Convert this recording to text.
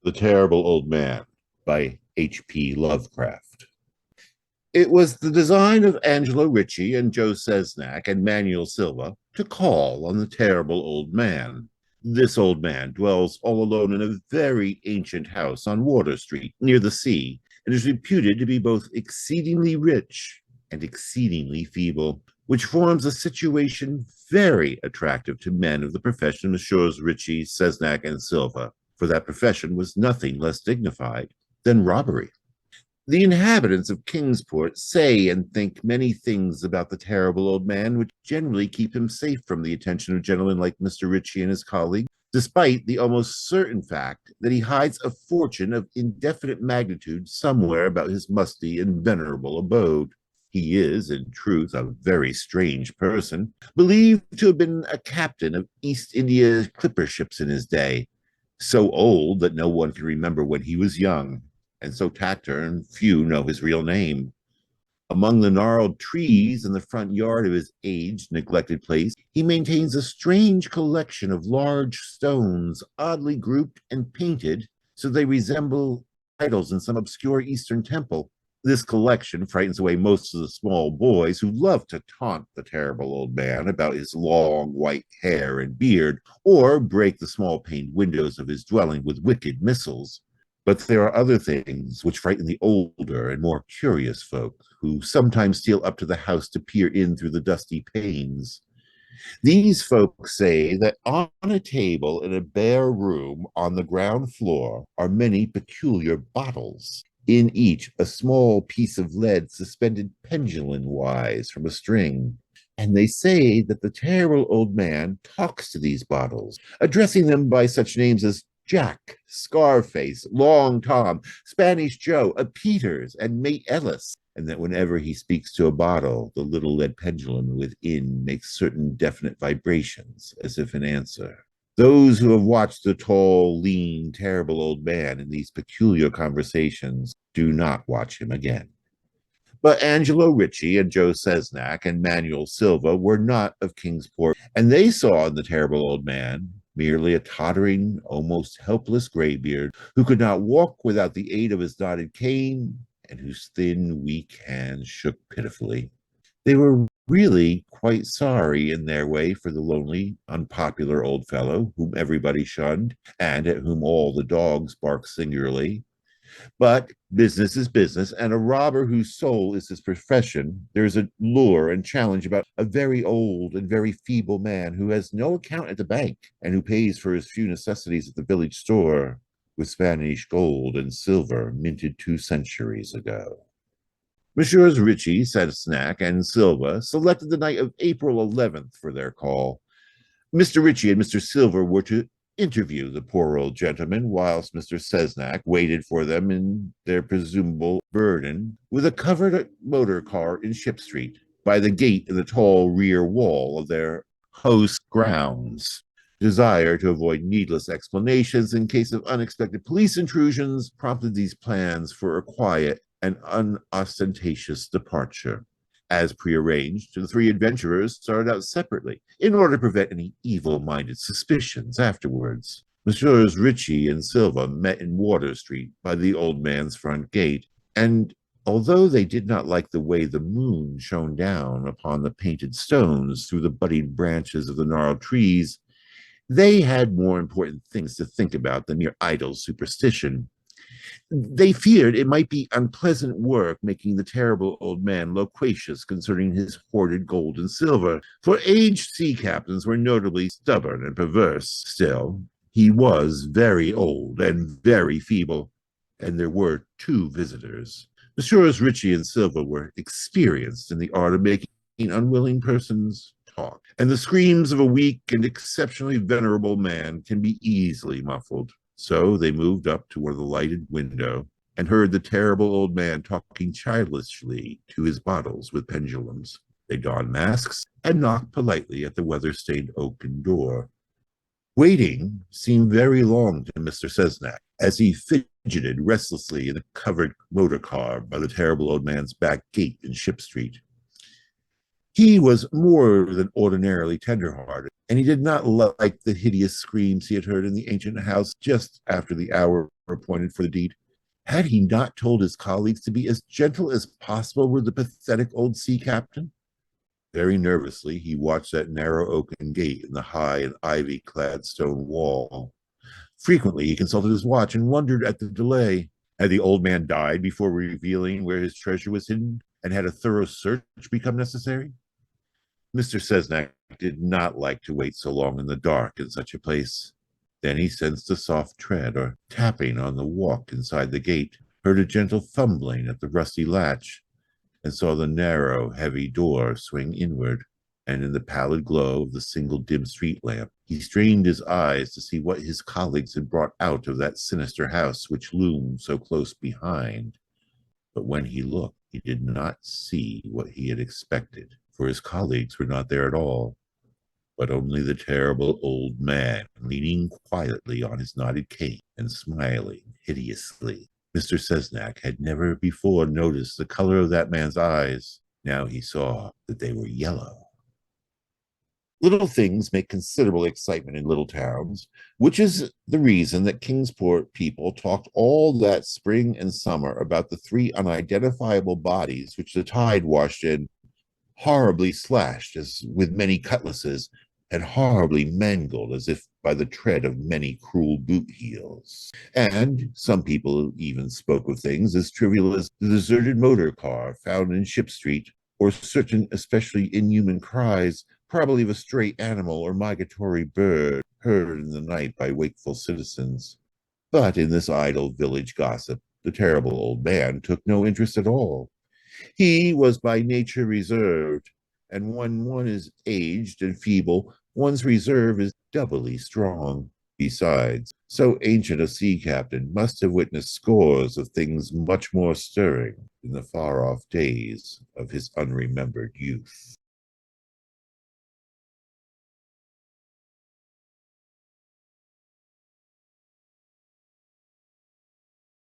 The Terrible Old Man by H.P. Lovecraft. It was the design of Angelo Ricci and Joe Sesnak and Manuel Silva to call on the terrible old man. This old man dwells all alone in a very ancient house on Water Street near the sea and is reputed to be both exceedingly rich and exceedingly feeble, which forms a situation very attractive to men of the profession of Messrs. Ricci, Sesnak, and Silva, for that profession was nothing less dignified than robbery. The inhabitants of Kingsport say and think many things about the terrible old man, which generally keep him safe from the attention of gentlemen like Mr. Ricci and his colleague, despite the almost certain fact that he hides a fortune of indefinite magnitude somewhere about his musty and venerable abode. He is, in truth, a very strange person, believed to have been a captain of East India clipper ships in his day, so old that no one can remember when he was young, and so taciturn few know his real name. Among the gnarled trees in the front yard of his aged, neglected place, he maintains a strange collection of large stones, oddly grouped and painted so they resemble idols in some obscure Eastern temple. This collection frightens away most of the small boys who love to taunt the terrible old man about his long white hair and beard, or break the small paned windows of his dwelling with wicked missiles. But there are other things which frighten the older and more curious folk, who sometimes steal up to the house to peer in through the dusty panes. These folk say that on a table in a bare room on the ground floor are many peculiar bottles, in each a small piece of lead suspended pendulum-wise from a string. And they say that the terrible old man talks to these bottles, addressing them by such names as Jack, Scarface, Long Tom, Spanish Joe, a Peters, and Mate Ellis, and that whenever he speaks to a bottle, the little lead pendulum within makes certain definite vibrations, as if in answer. Those who have watched the tall, lean, terrible old man in these peculiar conversations do not watch him again. But Angelo Ricci and Joe Sesnak and Manuel Silva were not of Kingsport, and they saw in the terrible old man merely a tottering, almost helpless graybeard who could not walk without the aid of his knotted cane and whose thin, weak hands shook pitifully. They were really quite sorry in their way for the lonely, unpopular old fellow whom everybody shunned and at whom all the dogs barked singularly. But business is business, and a robber whose soul is his profession, there's a lure and challenge about a very old and very feeble man who has no account at the bank and who pays for his few necessities at the village store with Spanish gold and silver minted 2 centuries ago. Messrs. Ricci, Sesnak, and Silva selected the night of April 11th for their call. Mr. Ricci and Mr. Silva were to interview the poor old gentleman, whilst Mr. Sesnak waited for them in their presumable burden with a covered motor car in Ship Street, by the gate in the tall rear wall of their host's grounds. Desire to avoid needless explanations in case of unexpected police intrusions prompted these plans for a quiet and unostentatious departure. As prearranged, the three adventurers started out separately in order to prevent any evil-minded suspicions afterwards. Messrs. Ricci and Silva met in Water Street by the old man's front gate, and although they did not like the way the moon shone down upon the painted stones through the budding branches of the gnarled trees, they had more important things to think about than mere idle superstition. They feared it might be unpleasant work making the terrible old man loquacious concerning his hoarded gold and silver, for aged sea captains were notably stubborn and perverse. Still, he was very old and very feeble, and there were 2 visitors. Messrs. Ricci and Silva were experienced in the art of making unwilling persons talk, and the screams of a weak and exceptionally venerable man can be easily muffled. So they moved up toward the lighted window and heard the terrible old man talking childishly to his bottles with pendulums. They donned masks and knocked politely at the weather-stained oaken door. Waiting seemed very long to Mr. Sesnak as he fidgeted restlessly in the covered motor car by the terrible old man's back gate in Ship Street. He was more than ordinarily tender-hearted, and he did not like the hideous screams he had heard in the ancient house just after the hour appointed for the deed. Had he not told his colleagues to be as gentle as possible with the pathetic old sea captain? Very nervously, he watched that narrow oaken gate in the high and ivy-clad stone wall. Frequently, he consulted his watch and wondered at the delay. Had the old man died before revealing where his treasure was hidden, and had a thorough search become necessary? Mr. Cesnac did not like to wait so long in the dark in such a place. Then he sensed a soft tread or tapping on the walk inside the gate, heard a gentle fumbling at the rusty latch, and saw the narrow, heavy door swing inward. And in the pallid glow of the single dim street lamp, he strained his eyes to see what his colleagues had brought out of that sinister house which loomed so close behind. But when he looked, he did not see what he had expected, for his colleagues were not there at all, but only the terrible old man leaning quietly on his knotted cane and smiling hideously. Mr. Cesnac had never before noticed the color of that man's eyes. Now he saw that they were yellow. Little things make considerable excitement in little towns, which is the reason that Kingsport people talked all that spring and summer about the three unidentifiable bodies which the tide washed in, horribly slashed as with many cutlasses, and horribly mangled as if by the tread of many cruel boot heels. And some people even spoke of things as trivial as the deserted motor car found in Ship Street, or certain especially inhuman cries, probably of a stray animal or migratory bird, heard in the night by wakeful citizens. But in this idle village gossip, the terrible old man took no interest at all. He was by nature reserved, and when one is aged and feeble, one's reserve is doubly strong. Besides, so ancient a sea captain must have witnessed scores of things much more stirring in the far-off days of his unremembered youth.